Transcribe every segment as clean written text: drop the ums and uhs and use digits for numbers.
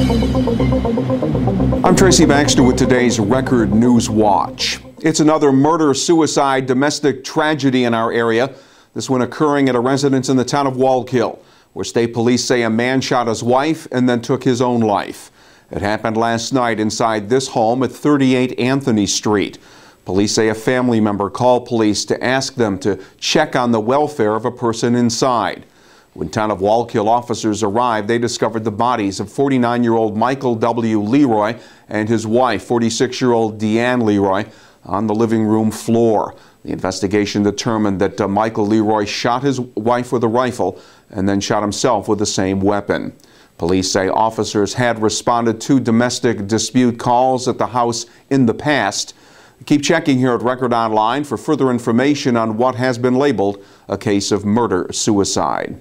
I'm Tracy Baxter with today's Record Newswatch. It's another murder-suicide domestic tragedy in our area. This one occurring at a residence in the town of Wallkill, where state police say a man shot his wife and then took his own life. It happened last night inside this home at 38 Anthony Street. Police say a family member called police to ask them to check on the welfare of a person inside. When Town of Wallkill officers arrived, they discovered the bodies of 49-year-old Michael W. Leroy and his wife, 46-year-old Deanne Leroy, on the living room floor. The investigation determined that Michael Leroy shot his wife with a rifle and then shot himself with the same weapon. Police say officers had responded to domestic dispute calls at the house in the past. Keep checking here at Record Online for further information on what has been labeled a case of murder-suicide.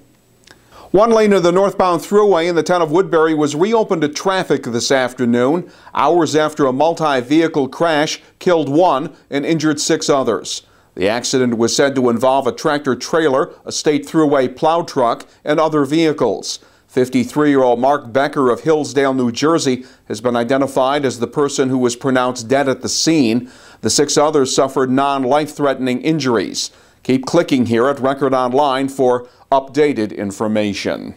One lane of the northbound thruway in the town of Woodbury was reopened to traffic this afternoon, hours after a multi-vehicle crash killed one and injured 6 others. The accident was said to involve a tractor-trailer, a State Thruway plow truck, and other vehicles. 53-year-old Mark Becker of Hillsdale, New Jersey, has been identified as the person who was pronounced dead at the scene. The 6 others suffered non-life-threatening injuries. Keep clicking here at Record Online for updated information.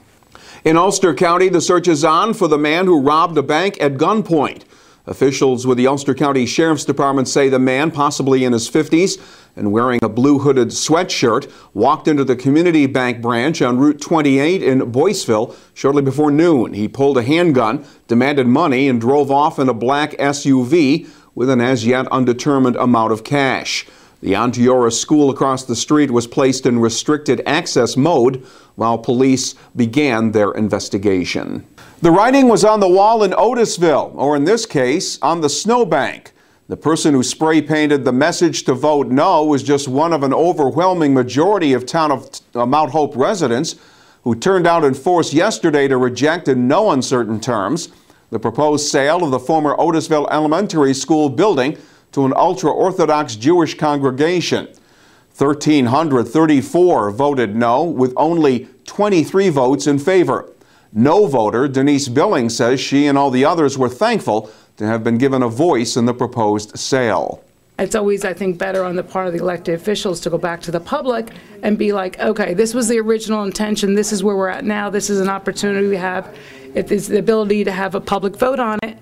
In Ulster County, the search is on for the man who robbed a bank at gunpoint. Officials with the Ulster County Sheriff's Department say the man, possibly in his 50s and wearing a blue hooded sweatshirt, walked into the community bank branch on Route 28 in Boiceville shortly before noon. He pulled a handgun, demanded money, and drove off in a black SUV with an as yet undetermined amount of cash. The Ontiora school across the street was placed in restricted access mode while police began their investigation. The writing was on the wall in Otisville, or in this case, on the snowbank. The person who spray painted the message to vote no was just one of an overwhelming majority of Town of Mount Hope residents who turned out in force yesterday to reject in no uncertain terms the proposed sale of the former Otisville Elementary School building to an ultra-Orthodox Jewish congregation. 1,334 voted no, with only 23 votes in favor. No voter, Denise Billing, says she and all the others were thankful to have been given a voice in the proposed sale. It's always, I think, better on the part of the elected officials to go back to the public and be like, okay, this was the original intention, this is where we're at now, this is an opportunity we have. If there's the ability to have a public vote on it,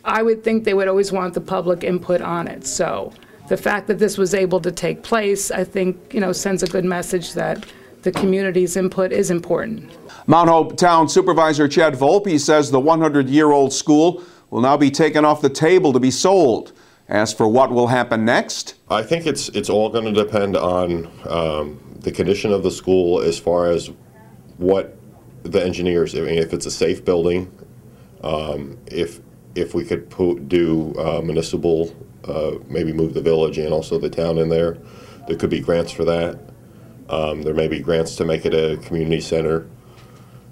I would think they would always want the public input on it. So the fact that this was able to take place, I think, sends a good message that the community's input is important. Mount Hope Town Supervisor Chad Volpe says the 100-year-old school will now be taken off the table to be sold. As for what will happen next, I think it's all going to depend on the condition of the school as far as what the engineers, I mean, if it's a safe building, if we could do municipal, maybe move the village and also the town in there. There could be grants for that. There may be grants to make it a community center.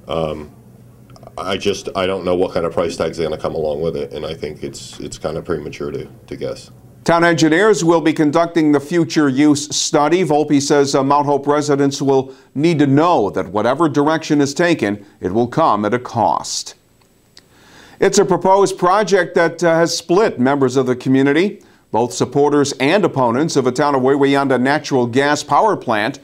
I don't know what kind of price tag's going to come along with it, and I think it's kind of premature to guess. Town engineers will be conducting the future use study. Volpe says Mount Hope residents will need to know that whatever direction is taken, it will come at a cost. It's a proposed project that has split members of the community. Both supporters and opponents of a Town of Wallkill natural gas power plant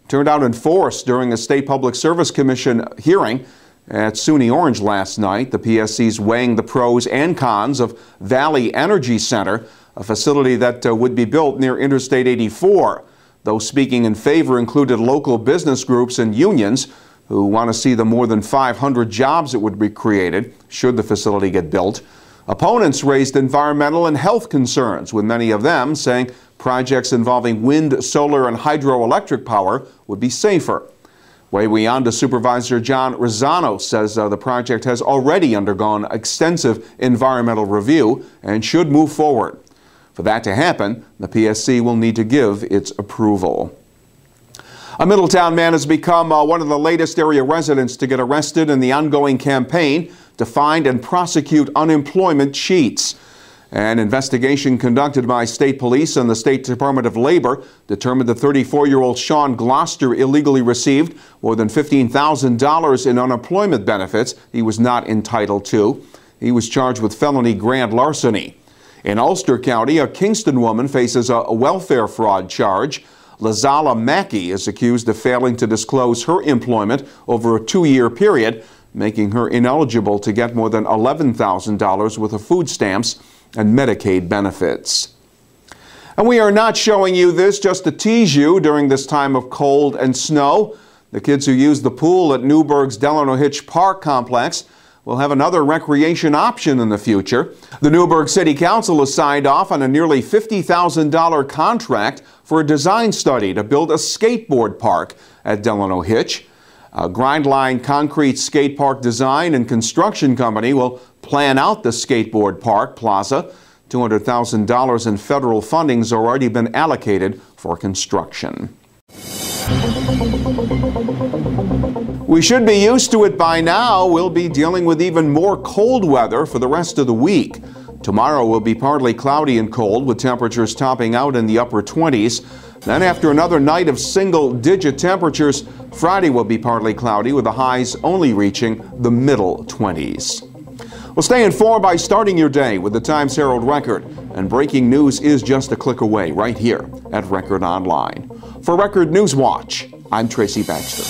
turned out in force during a State Public Service Commission hearing at SUNY Orange last night. The PSC's weighing the pros and cons of Valley Energy Center, a facility that would be built near Interstate 84. Those speaking in favor included local business groups and unions who want to see the more than 500 jobs that would be created should the facility get built. Opponents raised environmental and health concerns, with many of them saying projects involving wind, solar, and hydroelectric power would be safer. Wawayanda Supervisor John Rosano says the project has already undergone extensive environmental review and should move forward. For that to happen, the PSC will need to give its approval. A Middletown man has become one of the latest area residents to get arrested in the ongoing campaign to find and prosecute unemployment cheats. An investigation conducted by state police and the State Department of Labor determined that 34-year-old Sean Gloucester illegally received more than $15,000 in unemployment benefits he was not entitled to. He was charged with felony grand larceny. In Ulster County, a Kingston woman faces a welfare fraud charge. Lazala Mackey is accused of failing to disclose her employment over a 2-year period, making her ineligible to get more than $11,000 worth of food stamps and Medicaid benefits. And we are not showing you this just to tease you during this time of cold and snow. The kids who use the pool at Newburgh's Delano Hitch Park complex will have another recreation option in the future. The Newburgh City Council has signed off on a nearly $50,000 contract for a design study to build a skateboard park at Delano Hitch. A Grindline Concrete Skate Park design and construction company will plan out the skateboard park plaza. $200,000 in federal funding has already been allocated for construction. We should be used to it by now. We'll be dealing with even more cold weather for the rest of the week. Tomorrow will be partly cloudy and cold, with temperatures topping out in the upper 20s. Then after another night of single-digit temperatures, Friday will be partly cloudy, with the highs only reaching the middle 20s. Well, stay informed by starting your day with the Times-Herald Record. And breaking news is just a click away right here at Record Online. For Record Newswatch, I'm Tracy Baxter.